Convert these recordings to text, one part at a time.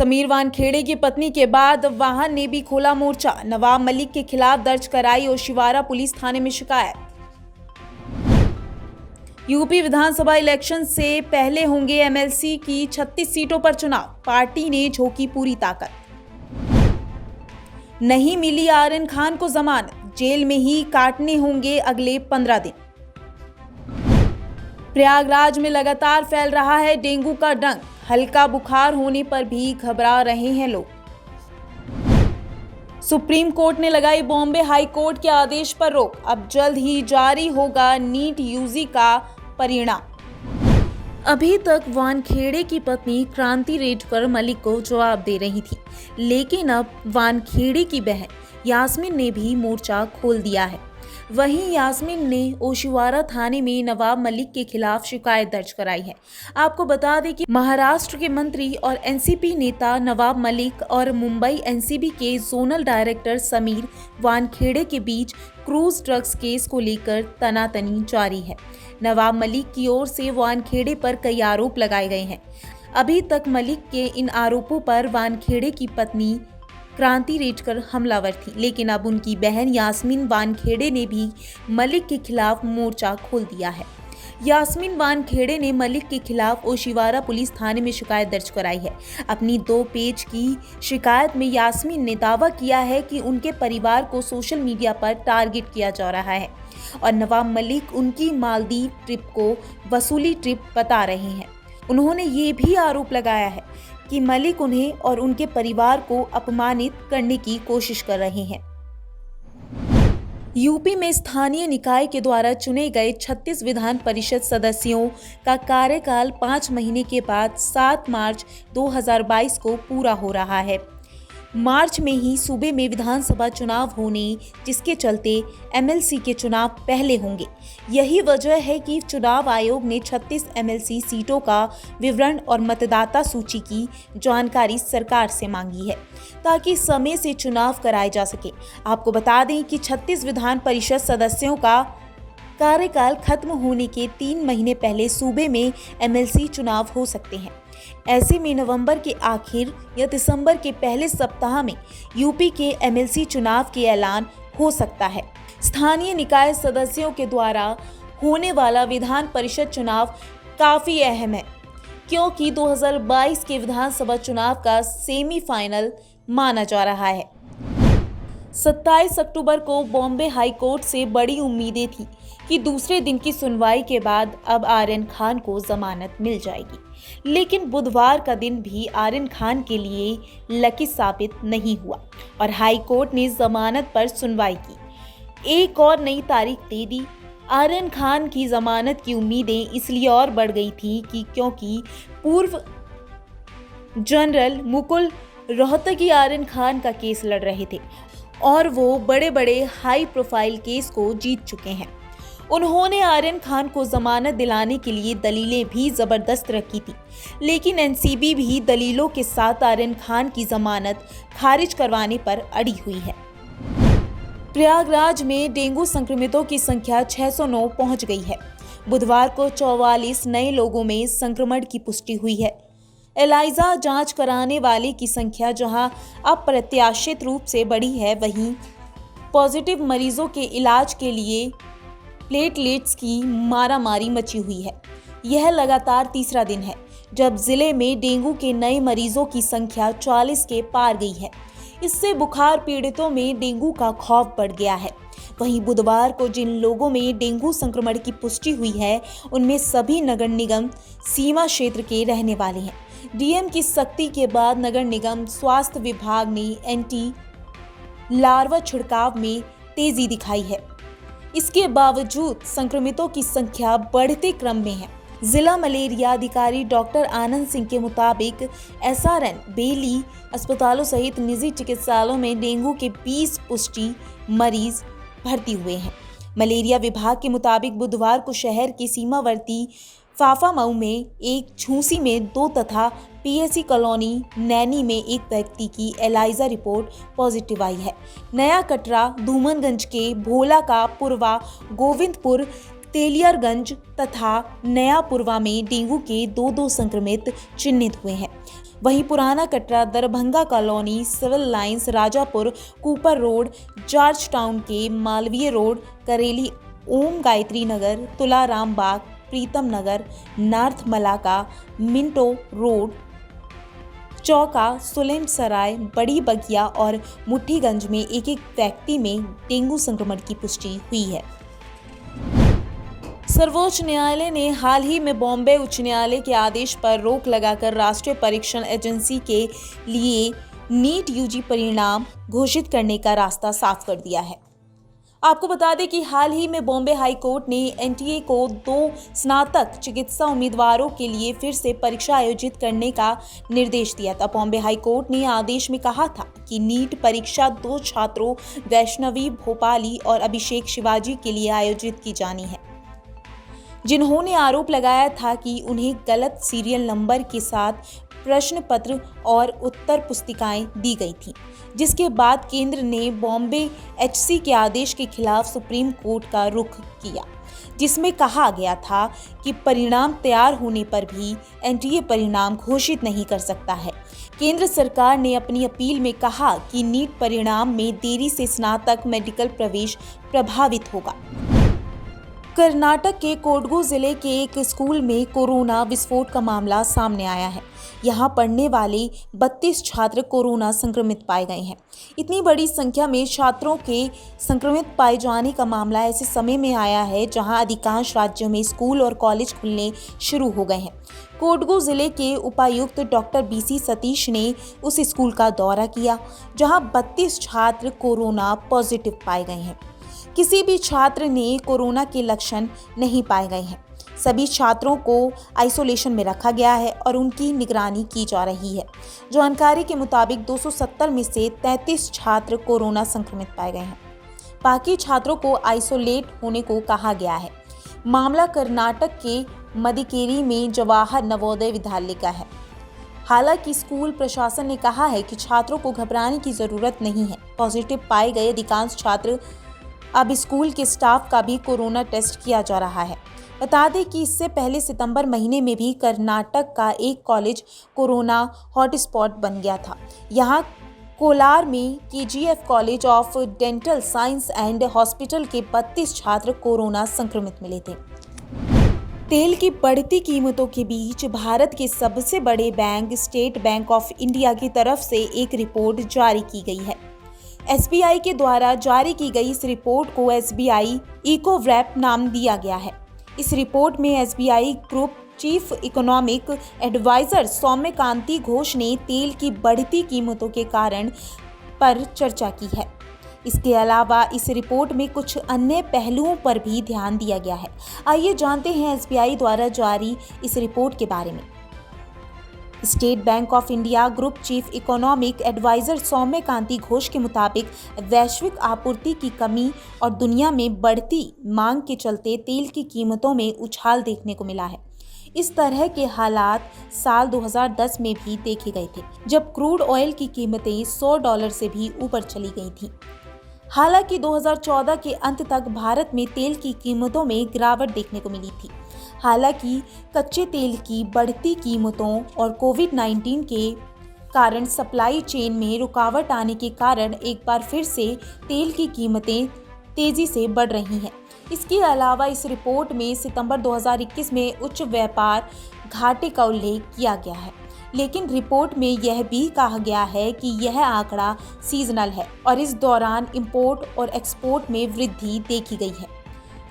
समीर वानखेड़े की पत्नी के बाद वाहन ने भी खोला मोर्चा। नवाब मलिक के खिलाफ दर्ज कराई ओशिवारा पुलिस थाने में शिकायत। यूपी विधानसभा इलेक्शन से पहले होंगे एमएलसी की 36 सीटों पर चुनाव। पार्टी ने झोंकी पूरी ताकत। नहीं मिली आर्यन खान को जमानत, जेल में ही काटने होंगे अगले 15 दिन। प्रयागराज में लगातार फैल रहा है डेंगू का डंक। हल्का बुखार होने पर भी घबरा रहे हैं लोग। सुप्रीम कोर्ट ने लगाई बॉम्बे हाई कोर्ट के आदेश पर रोक। अब जल्द ही जारी होगा नीट यूजी का परिणाम। अभी तक वानखेड़े की पत्नी क्रांति रेडकर मलिक को जवाब दे रही थी, लेकिन अब वानखेड़े की बहन यास्मीन ने भी मोर्चा खोल दिया है। वहीं यास्मीन ने ओशिवारा थाने में नवाब मलिक के खिलाफ शिकायत दर्ज कराई है। आपको बता दें कि महाराष्ट्र के मंत्री और एनसीपी नेता नवाब मलिक और मुंबई एनसीबी के जोनल डायरेक्टर समीर वानखेड़े के बीच क्रूज ड्रग्स केस को लेकर तनातनी जारी है। नवाब मलिक की ओर से वानखेड़े पर कई आरोप लगाए गए हैं। अभी तक मलिक के इन आरोपों पर वानखेड़े की पत्नी क्रांति रेडकर हमलावर थी, लेकिन अब उनकी बहन यास्मीन वानखेड़े ने भी मलिक के खिलाफ मोर्चा खोल दिया है। यास्मीन वानखेड़े ने मलिक के खिलाफ ओशिवारा पुलिस थाने में शिकायत दर्ज कराई है। अपनी 2 पेज की शिकायत में यास्मीन ने दावा किया है कि उनके परिवार को सोशल मीडिया पर टारगेट किया जा रहा है और नवाब मलिक उनकी मालदीव ट्रिप को वसूली ट्रिप बता रहे हैं। उन्होंने ये भी आरोप लगाया है कि मलिक उन्हें और उनके परिवार को अपमानित करने की कोशिश कर रहे हैं। यूपी में स्थानीय निकाय के द्वारा चुने गए 36 विधान परिषद सदस्यों का कार्यकाल 5 महीने के बाद 7 मार्च 2022 को पूरा हो रहा है। मार्च में ही सूबे में विधानसभा चुनाव होने, जिसके चलते एमएलसी के चुनाव पहले होंगे। यही वजह है कि चुनाव आयोग ने 36 एमएलसी सीटों का विवरण और मतदाता सूची की जानकारी सरकार से मांगी है, ताकि समय से चुनाव कराए जा सके। आपको बता दें कि 36 विधान परिषद सदस्यों का कार्यकाल खत्म होने के 3 महीने पहले सूबे में एमएलसी चुनाव हो सकते हैं। ऐसे में नवंबर के आखिर या दिसंबर के पहले सप्ताह में यूपी के एमएलसी चुनाव के ऐलान हो सकता है। स्थानीय निकाय सदस्यों के द्वारा होने वाला विधान परिषद चुनाव काफी अहम है, क्योंकि 2022 के विधानसभा चुनाव का सेमीफाइनल माना जा रहा है। 27 अक्टूबर को बॉम्बे हाई कोर्ट से बड़ी उम्मीदें थी कि दूसरे दिन की सुनवाई के बाद अब आर्यन खान को जमानत मिल जाएगी, लेकिन बुधवार का दिन भी आर्यन खान के लिए लकी साबित नहीं हुआ और हाई कोर्ट ने जमानत पर सुनवाई की। एक और नई तारीख दे दी। आर्यन खान की जमानत की उम्मीदें इसलिए और बढ़ गई थी कि क्योंकि पूर्व जनरल मुकुल रोहतगी आर्यन खान का केस लड़ रहे थे और वो बड़े बड़े हाई प्रोफाइल केस को जीत चुके हैं। उन्होंने आर्यन खान को जमानत दिलाने के लिए दलीलें भी जबरदस्त रखी थी, लेकिन एनसीबी भी दलीलों के साथ आर्यन खान की जमानत खारिज करवाने पर अड़ी हुई है। प्रयागराज में डेंगू संक्रमितों की संख्या 609 पहुंच गई है। बुधवार को 44 नए लोगों में संक्रमण की पुष्टि हुई है। एलाइजा जांच कराने वाले की संख्या जहां अप्रत्याशित रूप से बढ़ी है, वहीं पॉजिटिव मरीजों के इलाज के लिए प्लेटलेट्स की मारामारी मची हुई है। यह लगातार तीसरा दिन है जब जिले में डेंगू के नए मरीजों की संख्या 40 के पार गई है। इससे बुखार पीड़ितों में डेंगू का खौफ बढ़ गया है। वहीं बुधवार को जिन लोगों में डेंगू संक्रमण की पुष्टि हुई है, उनमें सभी नगर निगम सीमा क्षेत्र के रहने वाले हैं। डीएम की सख्ती के बाद नगर निगम स्वास्थ्य विभाग ने एंटी लार्वा छिड़काव में तेजी दिखाई है। इसके बावजूद संक्रमितों की संख्या बढ़ते क्रम में है। जिला मलेरिया अधिकारी डॉक्टर आनंद सिंह के मुताबिक एसआरएन, बेली अस्पतालों सहित निजी चिकित्सालयों में डेंगू के 20 पुष्टि मरीज भर्ती हुए हैं। मलेरिया विभाग के मुताबिक बुधवार को शहर के सीमावर्ती फाफामऊ में एक, झूंसी में 2 तथा पीएससी कॉलोनी नैनी में एक व्यक्ति की एलाइजा रिपोर्ट पॉजिटिव आई है। नया कटरा, धूमनगंज के भोला का पुरवा, गोविंदपुर, तेलियरगंज तथा नया पुरवा में डेंगू के 2 संक्रमित चिन्हित हुए हैं। वहीं Purana Katra, Darbhanga Colony, Civil Lines, Rajapur, Cooper Road, George Town के Malviya Road, Kareli, Om Gayatri Nagar, Tularam Bagh, Pritam Nagar, North Malaka, Minto Road, Chauka, Sulem सराय, बड़ी बगिया और मुठ्ठीगंज में एक एक व्यक्ति में डेंगू संक्रमण की पुष्टि हुई है। सर्वोच्च न्यायालय ने हाल ही में बॉम्बे उच्च न्यायालय के आदेश पर रोक लगाकर राष्ट्रीय परीक्षण एजेंसी के लिए नीट यूजी परिणाम घोषित करने का रास्ता साफ कर दिया है। आपको बता दें कि हाल ही में बॉम्बे हाई कोर्ट ने एनटीए को 2 स्नातक चिकित्सा उम्मीदवारों के लिए फिर से परीक्षा आयोजित करने का निर्देश दिया था। बॉम्बे हाई कोर्ट ने आदेश में कहा था कि नीट परीक्षा 2 छात्रों वैष्णवी भोपाली और अभिषेक शिवाजी के लिए आयोजित की जानी है, जिन्होंने आरोप लगाया था कि उन्हें गलत सीरियल नंबर के साथ प्रश्न पत्र और उत्तर पुस्तिकाएं दी गई थीं, जिसके बाद केंद्र ने बॉम्बे एचसी के आदेश के खिलाफ सुप्रीम कोर्ट का रुख किया, जिसमें कहा गया था कि परिणाम तैयार होने पर भी एनटीए परिणाम घोषित नहीं कर सकता है। केंद्र सरकार ने अपनी अपील में कहा कि नीट परिणाम में देरी से स्नातक मेडिकल प्रवेश प्रभावित होगा। कर्नाटक के कोडगु जिले के एक स्कूल में कोरोना विस्फोट का मामला सामने आया है। यहां पढ़ने वाले 32 छात्र कोरोना संक्रमित पाए गए हैं। इतनी बड़ी संख्या में छात्रों के संक्रमित पाए जाने का मामला ऐसे समय में आया है जहां अधिकांश राज्यों में स्कूल और कॉलेज खुलने शुरू हो गए हैं। कोडगु जिले के उपायुक्त डॉक्टर बीसी सतीश ने उस स्कूल का दौरा किया जहां 32 छात्र कोरोना पॉजिटिव पाए गए हैं। किसी भी छात्र ने कोरोना के लक्षण नहीं पाए गए हैं। सभी छात्रों को आइसोलेशन में रखा गया है और उनकी निगरानी की जा रही है। जानकारी के मुताबिक 270 में से 33 छात्र कोरोना संक्रमित पाए गए हैं। बाकी छात्रों को आइसोलेट होने को कहा गया है। मामला कर्नाटक के मदिकेरी में जवाहर नवोदय विद्यालय का है। हालांकि स्कूल प्रशासन ने कहा है कि छात्रों को घबराने की जरूरत नहीं है। पॉजिटिव पाए गए अधिकांश छात्र अब स्कूल के स्टाफ का भी कोरोना टेस्ट किया जा रहा है। बता दें कि इससे पहले सितंबर महीने में भी कर्नाटक का एक कॉलेज कोरोना हॉटस्पॉट बन गया था। यहां कोलार में KGF college of dental science and hospital के 32 छात्र कोरोना संक्रमित मिले थे। तेल की बढ़ती कीमतों के बीच भारत के सबसे बड़े bank state Bank of India की तरफ से एक रिपोर्ट जारी की गई है। एसबीआई के द्वारा जारी की गई इस रिपोर्ट को एसबीआई इकोवैप नाम दिया गया है। इस रिपोर्ट में SBI group chief economic adviser Soumya Kanti Ghosh ने तेल की बढ़ती कीमतों के कारण पर चर्चा की है। इसके अलावा इस रिपोर्ट में कुछ अन्य पहलुओं पर भी ध्यान दिया गया है। आइए जानते हैं एसबीआई द्वारा जारी इस रिपोर्ट के बारे में। State Bank of India group chief economic adviser Soumya Kanti Ghosh के मुताबिक वैश्विक आपूर्ति की कमी और दुनिया में बढ़ती मांग के चलते तेल की कीमतों में उछाल देखने को मिला है। इस तरह के हालात साल 2010 में भी देखे गए थे, जब क्रूड ऑयल की कीमतें $100 से भी ऊपर चली गई थीं। हालांकि 2014 के अंत तक भारत में तेल की कीमतों में गिरावट देखने को मिली थी। हालांकि कच्चे तेल की बढ़ती कीमतों और कोविड-19 के कारण सप्लाई चेन में रुकावट आने के कारण एक बार फिर से तेल की कीमतें तेजी से बढ़ रही हैं। इसके अलावा इस रिपोर्ट में सितंबर 2021 में उच्च व्यापार घाटे का उल्लेख किया गया है, लेकिन रिपोर्ट में यह भी कहा गया है कि यह आंकड़ा सीजनल है और इस दौरान इंपोर्ट और एक्सपोर्ट में वृद्धि देखी गई है।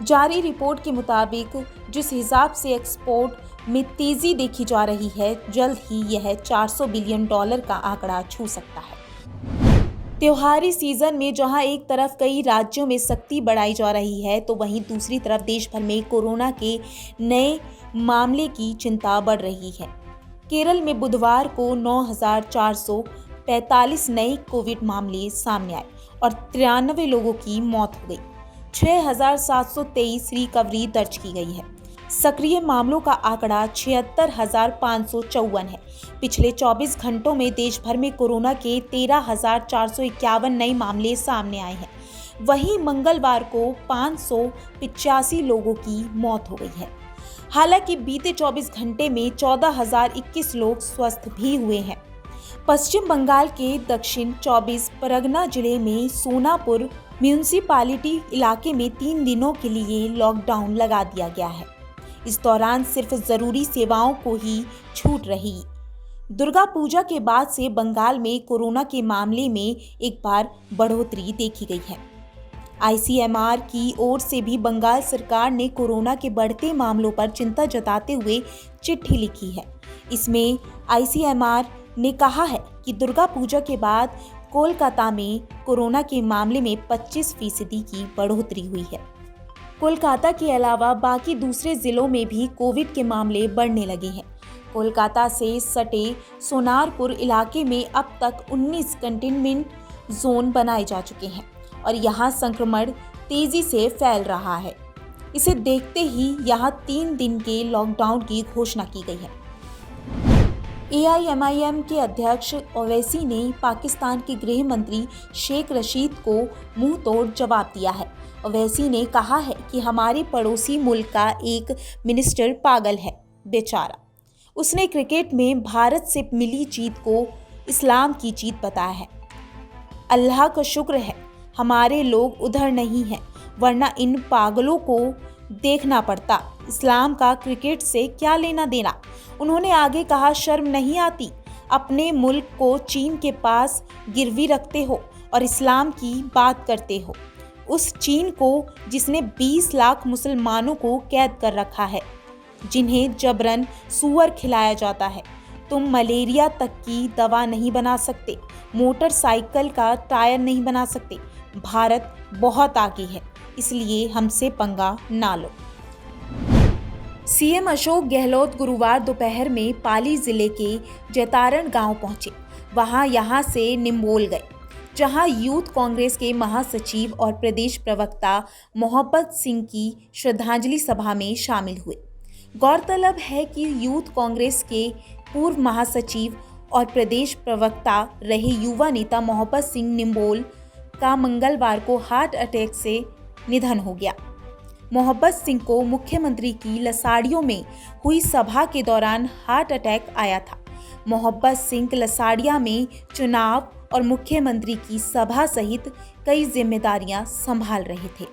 जारी रिपोर्ट के मुताबिक जिस हिसाब से एक्सपोर्ट में तेजी देखी जा रही है, जल्द ही यह $400 बिलियन का आंकड़ा छू सकता है। त्योहारी सीजन में जहां एक तरफ कई राज्यों में सख्ती बढ़ाई जा रही है, तो वहीं दूसरी तरफ देश भर में कोरोना के नए मामले की चिंता बढ़ रही है। केरल में बुधवार को 9,445 नए कोविड मामले सामने आए और 93 लोगों की मौत हो गई। 6,723 रिकवरी दर्ज की गई है। सक्रिय मामलों का आंकड़ा 76,554 है। पिछले 24 घंटों में देश भर में कोरोना के 13,451 नए मामले सामने आए हैं। वहीं मंगलवार को 585 लोगों की मौत हो गई है। हालांकि बीते 24 घंटे में 14,021 लोग स्वस्थ भी हुए हैं। पश्चिम बंगाल के दक्षिण 24 परगना जिले में सोनापुर म्यूनिसिपैलिटी इलाके में 3 दिनों के लिए लॉकडाउन लगा दिया गया है। इस दौरान सिर्फ जरूरी सेवाओं को ही छूट रही। दुर्गा पूजा के बाद से बंगाल में कोरोना के मामले में एक बार बढ़ोतरी देखी गई है। आईसीएमआर की ओर से भी बंगाल सरकार ने कोरोना के बढ़ते मामलों पर चिंता जताते हुए चिट्ठी लिखी है। इसमें आईसीएमआर ने कहा है कि दुर्गा पूजा के बाद कोलकाता में कोरोना के मामले में 25% की बढ़ोतरी हुई है। कोलकाता के अलावा बाकी दूसरे जिलों में भी कोविड के मामले बढ़ने लगे हैं। कोलकाता से सटे सोनारपुर इलाके में अब तक 19 कंटेनमेंट जोन बनाए जा चुके हैं और यहां संक्रमण तेजी से फैल रहा है। इसे देखते ही यहां 3 दिन के लॉकडाउन की घोषणा की गई है। एआईएमआईएम के अध्यक्ष ओवैसी ने पाकिस्तान के गृह मंत्री शेख रशीद को मुंह तोड़ जवाब दिया है। ओवैसी ने कहा है कि हमारे पड़ोसी मुल्क का एक मिनिस्टर पागल है, बेचारा। उसने क्रिकेट में भारत से मिली जीत को इस्लाम की जीत बताया है। अल्लाह का शुक्र है हमारे लोग उधर नहीं हैं, वरना इन पागलों को देखना पड़ता। इस्लाम का क्रिकेट से क्या लेना देना। उन्होंने आगे कहा, शर्म नहीं आती? अपने मुल्क को चीन के पास गिरवी रखते हो और इस्लाम की बात करते हो। उस चीन को जिसने 20 लाख मुसलमानों को कैद कर रखा है, जिन्हें जबरन सूअर खिलाया जाता है। तुम मलेरिया तक की दवा नहीं बना सकते, मोटरसाइकिल का टायर नहीं बना सकते। भारत बहुत आगे है, इसलिए हमसे पंगा ना लो। सीएम अशोक गहलोत गुरुवार दोपहर में पाली जिले के जैतारण गांव पहुंचे। यहां से निम्बोल गए, जहां यूथ कांग्रेस के महासचिव और प्रदेश प्रवक्ता मोहब्बत सिंह की श्रद्धांजलि सभा में शामिल हुए। गौरतलब है कि यूथ कांग्रेस के पूर्व महासचिव और प्रदेश प्रवक्ता रहे युवा नेता मोहब्बत सिंह निम्बोल का मंगलवार को हार्ट अटैक से निधन हो गया। मोहब्बत सिंह को मुख्यमंत्री की लसाड़ियों में हुई सभा के दौरान हार्ट अटैक आया था। मोहब्बत सिंह लसाड़िया में चुनाव और मुख्यमंत्री की सभा सहित कई जिम्मेदारियां संभाल रहे थे।